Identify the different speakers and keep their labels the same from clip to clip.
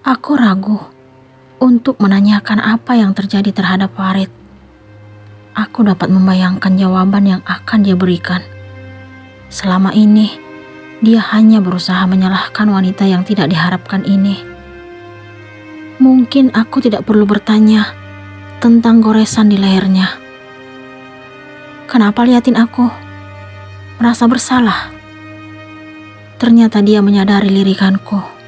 Speaker 1: Aku ragu untuk menanyakan apa yang terjadi terhadap Farid. Aku dapat membayangkan jawaban yang akan dia berikan. Selama ini, dia hanya berusaha menyalahkan wanita yang tidak diharapkan ini. Mungkin aku tidak perlu bertanya tentang goresan di lehernya. Kenapa liatin aku? Merasa bersalah. Ternyata dia menyadari lirikanku.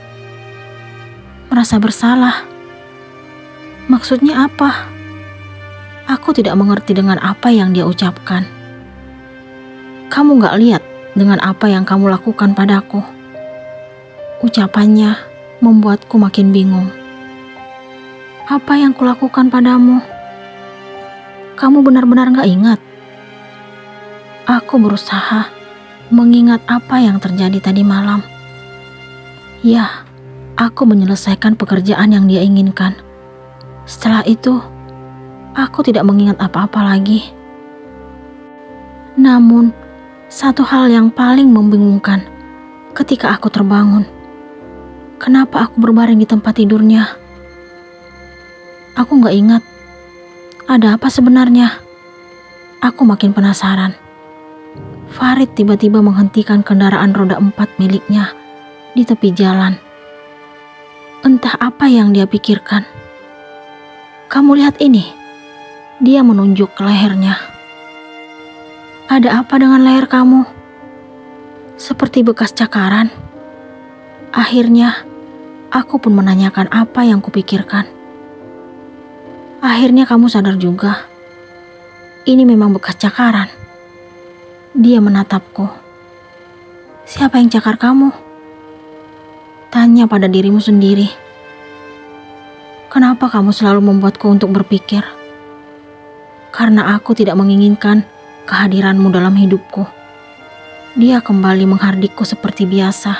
Speaker 1: Merasa bersalah? Maksudnya apa? Aku tidak mengerti dengan apa yang dia ucapkan. Kamu gak lihat dengan apa yang kamu lakukan padaku? Ucapannya membuatku makin bingung. Apa yang kulakukan padamu? Kamu benar-benar gak ingat? Aku berusaha mengingat apa yang terjadi tadi malam. Ya, aku menyelesaikan pekerjaan yang dia inginkan. Setelah itu, aku tidak mengingat apa-apa lagi. Namun, satu hal yang paling membingungkan ketika aku terbangun. Kenapa aku berbaring di tempat tidurnya? Aku gak ingat. Ada apa sebenarnya? Aku makin penasaran. Farid tiba-tiba menghentikan kendaraan roda 4 miliknya di tepi jalan. Entah apa yang dia pikirkan. Kamu lihat ini. Dia menunjuk ke lehernya. Ada apa dengan leher kamu? Seperti bekas cakaran. Akhirnya, aku pun menanyakan apa yang kupikirkan. Akhirnya kamu sadar juga. Ini memang bekas cakaran. Dia menatapku. Siapa yang cakar kamu? Tanya pada dirimu sendiri. Kenapa kamu selalu membuatku untuk berpikir? Karena aku tidak menginginkan kehadiranmu dalam hidupku. Dia kembali menghardikku seperti biasa.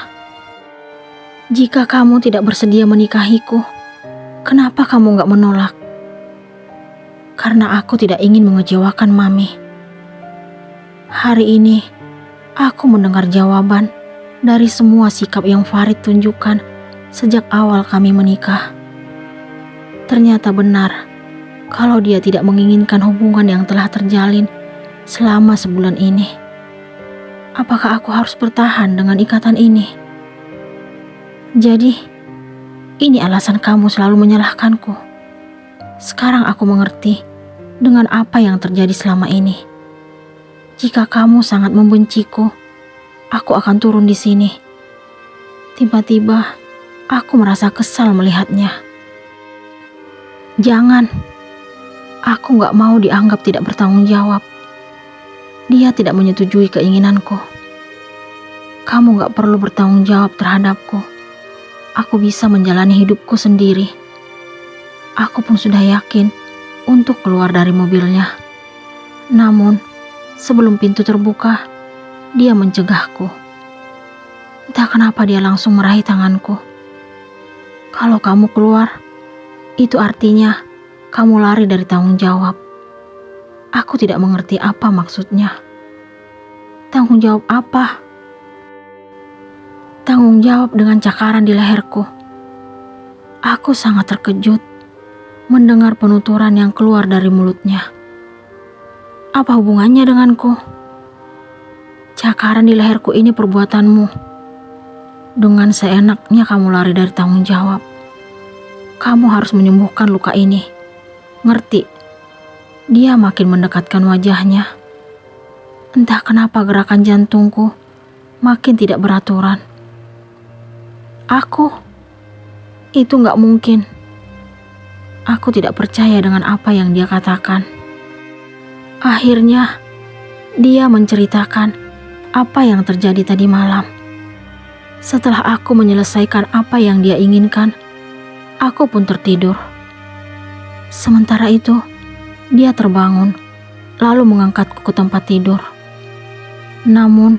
Speaker 1: Jika kamu tidak bersedia menikahiku, kenapa kamu gak menolak? Karena aku tidak ingin mengecewakan Mami. Hari ini, aku mendengar jawaban dari semua sikap yang Farid tunjukkan sejak awal kami menikah. Ternyata benar kalau dia tidak menginginkan hubungan yang telah terjalin selama sebulan ini. Apakah aku harus bertahan dengan ikatan ini? Jadi, ini alasan kamu selalu menyalahkanku. Sekarang aku mengerti dengan apa yang terjadi selama ini. Jika kamu sangat membenciku, aku akan turun di sini. Tiba-tiba, aku merasa kesal melihatnya. Jangan. Aku gak mau dianggap tidak bertanggung jawab. Dia tidak menyetujui keinginanku. Kamu gak perlu bertanggung jawab terhadapku. Aku bisa menjalani hidupku sendiri. Aku pun sudah yakin untuk keluar dari mobilnya. Namun, sebelum pintu terbuka, dia mencegahku. Entah kenapa dia langsung meraih tanganku. Kalau kamu keluar, itu artinya kamu lari dari tanggung jawab. Aku tidak mengerti apa maksudnya. Tanggung jawab apa? Tanggung jawab dengan cakaran di leherku. Aku sangat terkejut mendengar penuturan yang keluar dari mulutnya. Apa hubungannya denganku? Cakaran di leherku ini perbuatanmu. Dengan seenaknya kamu lari dari tanggung jawab. Kamu harus menyembuhkan luka ini. Ngerti? Dia makin mendekatkan wajahnya. Entah kenapa gerakan jantungku makin tidak beraturan. Itu gak mungkin. Aku tidak percaya dengan apa yang dia katakan. Akhirnya, dia menceritakan apa yang terjadi tadi malam. Setelah aku menyelesaikan apa yang dia inginkan, aku pun tertidur. Sementara itu, dia terbangun, lalu mengangkatku ke tempat tidur. Namun,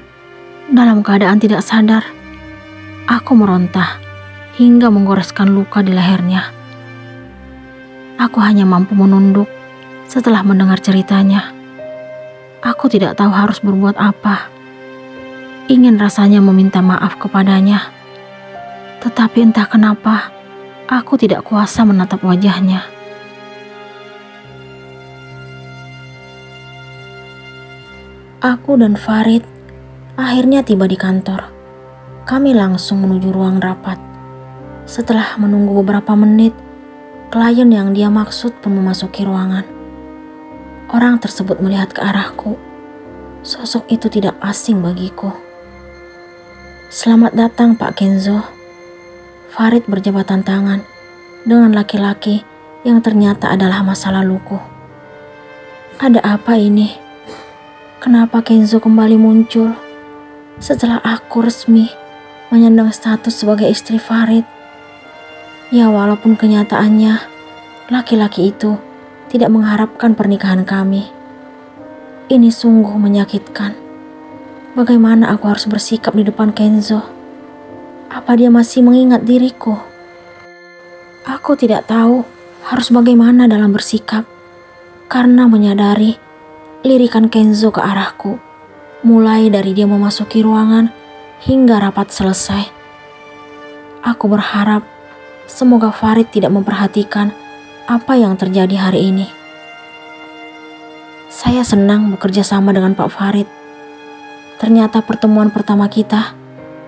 Speaker 1: dalam keadaan tidak sadar, aku merontah hingga menggoreskan luka di lehernya. Aku hanya mampu menunduk setelah mendengar ceritanya. Aku tidak tahu harus berbuat apa. Ingin rasanya meminta maaf kepadanya. Tetapi entah kenapa, Aku tidak kuasa menatap wajahnya. Aku dan Farid akhirnya tiba di kantor. Kami langsung menuju ruang rapat. Setelah menunggu beberapa menit, klien yang dia maksud pun memasuki ruangan. Orang tersebut melihat ke arahku. Sosok itu tidak asing bagiku. "Selamat datang Pak Kenzo." Farid berjabatan tangan dengan laki-laki yang ternyata adalah masa laluku. Ada apa ini? Kenapa Kenzo kembali muncul setelah aku resmi menyandang status sebagai istri Farid? Ya, walaupun kenyataannya laki-laki itu tidak mengharapkan pernikahan kami. Ini sungguh menyakitkan. Bagaimana aku harus bersikap di depan Kenzo? Apa dia masih mengingat diriku? Aku tidak tahu harus bagaimana dalam bersikap karena menyadari lirikan Kenzo ke arahku, mulai dari dia memasuki ruangan hingga rapat selesai. Aku berharap semoga Farid tidak memperhatikan apa yang terjadi hari ini. Saya senang bekerja sama dengan Pak Farid. Ternyata pertemuan pertama kita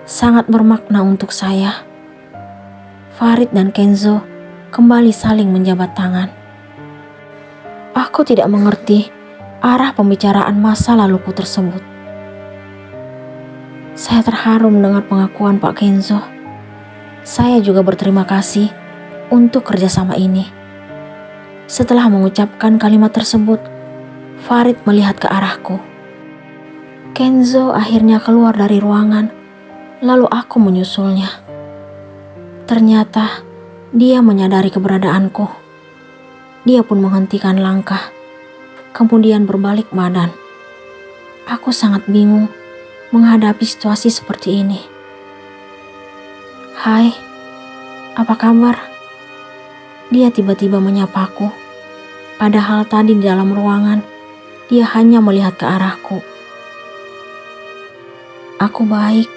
Speaker 1: sangat bermakna untuk saya. Farid dan Kenzo kembali saling menjabat tangan. Aku tidak mengerti arah pembicaraan masa laluku tersebut. Saya terharu mendengar pengakuan Pak Kenzo. Saya juga berterima kasih untuk kerjasama ini. Setelah mengucapkan kalimat tersebut, Farid melihat ke arahku. Kenzo akhirnya keluar dari ruangan, lalu aku menyusulnya. Ternyata dia menyadari keberadaanku. Dia pun menghentikan langkah, kemudian berbalik badan. Aku sangat bingung menghadapi situasi seperti ini. "Hai, apa kabar?" Dia tiba-tiba menyapaku. Padahal tadi di dalam ruangan, dia hanya melihat ke arahku. Aku baik.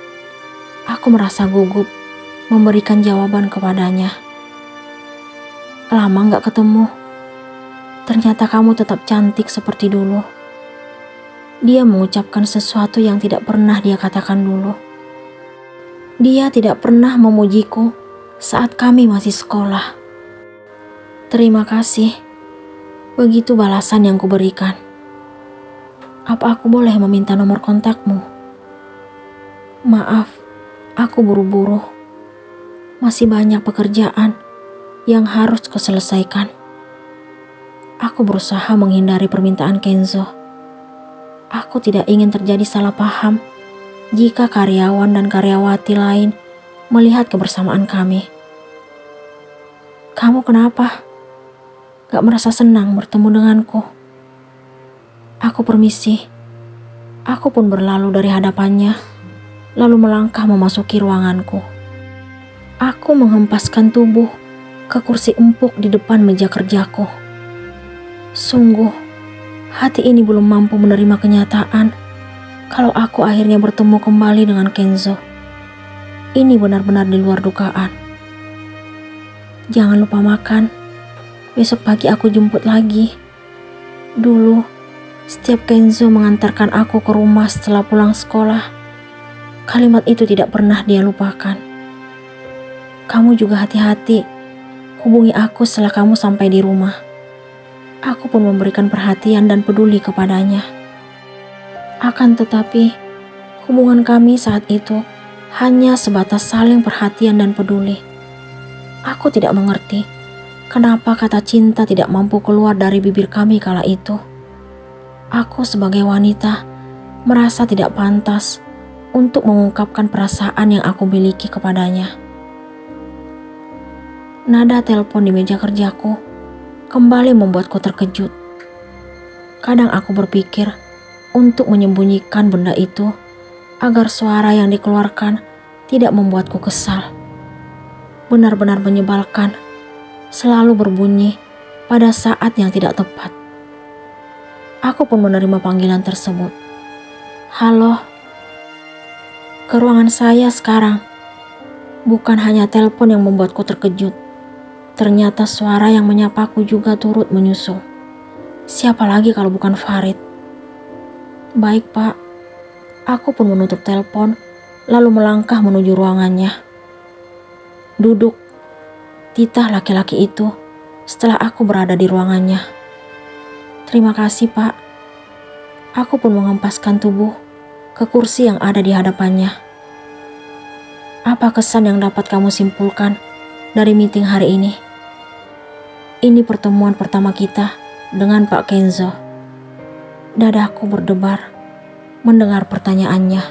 Speaker 1: Aku merasa gugup memberikan jawaban kepadanya. "Lama gak ketemu. Ternyata kamu tetap cantik seperti dulu." Dia mengucapkan sesuatu yang tidak pernah dia katakan dulu. Dia tidak pernah memujiku saat kami masih sekolah. "Terima kasih." Begitu balasan yang kuberikan. "Apa aku boleh meminta nomor kontakmu?" "Maaf, aku buru-buru. Masih banyak pekerjaan yang harus kuselesaikan." Aku berusaha menghindari permintaan Kenzo. Aku tidak ingin terjadi salah paham jika karyawan dan karyawati lain melihat kebersamaan kami. "Kamu kenapa? Gak merasa senang bertemu denganku?" Aku permisi. Aku pun berlalu dari hadapannya, lalu melangkah memasuki ruanganku. Aku menghempaskan tubuh ke kursi empuk di depan meja kerjaku. Sungguh, hati ini belum mampu menerima kenyataan kalau aku akhirnya bertemu kembali dengan Kenzo. Ini benar-benar di luar dugaan. "Jangan lupa makan. Besok pagi aku jemput lagi." Dulu, setiap Kenzo mengantarkan aku ke rumah setelah pulang sekolah, kalimat itu tidak pernah dia lupakan. "Kamu juga hati-hati. Hubungi aku setelah kamu sampai di rumah." Aku pun memberikan perhatian dan peduli kepadanya. Akan tetapi, hubungan kami saat itu hanya sebatas saling perhatian dan peduli. Aku tidak mengerti kenapa kata cinta tidak mampu keluar dari bibir kami kala itu. Aku sebagai wanita merasa tidak pantas untuk mengungkapkan perasaan yang aku miliki kepadanya. Nada telepon di meja kerjaku kembali membuatku terkejut. Kadang aku berpikir untuk menyembunyikan benda itu agar suara yang dikeluarkan tidak membuatku kesal. Benar-benar menyebalkan, selalu berbunyi pada saat yang tidak tepat. Aku pun menerima panggilan tersebut. "Halo." Ke ruangan saya sekarang. Bukan hanya telepon yang membuatku terkejut, Ternyata suara yang menyapaku juga turut menyusul. Siapa lagi kalau bukan Farid? Baik, Pak. Aku pun menutup telepon, lalu melangkah menuju ruangannya. Duduk, titah laki-laki itu setelah aku berada di ruangannya. Terima kasih, Pak. Aku pun menghempaskan tubuh ke kursi yang ada di hadapannya. Apa kesan yang dapat kamu simpulkan dari meeting hari ini? Ini pertemuan pertama kita dengan Pak Kenzo. Dadaku berdebar mendengar pertanyaannya.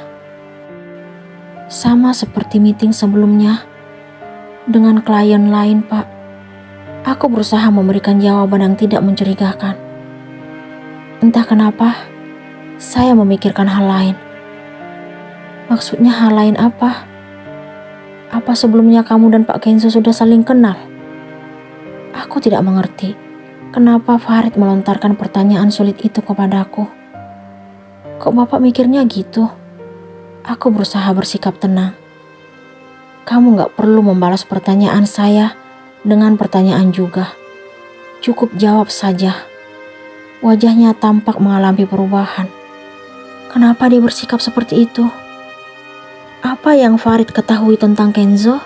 Speaker 1: Sama seperti meeting sebelumnya dengan klien lain, Pak. Aku berusaha memberikan jawaban yang tidak mencurigakan. Entah kenapa, saya memikirkan hal lain. Maksudnya hal lain apa? Apa sebelumnya kamu dan Pak Kenzo sudah saling kenal? Aku tidak mengerti kenapa Farid melontarkan pertanyaan sulit itu kepadaku. Kok Bapak mikirnya gitu? Aku berusaha bersikap tenang. Kamu gak perlu membalas pertanyaan saya dengan pertanyaan juga. Cukup jawab saja. Wajahnya tampak mengalami perubahan. Kenapa dia bersikap seperti itu? Apa yang Farid ketahui tentang Kenzo?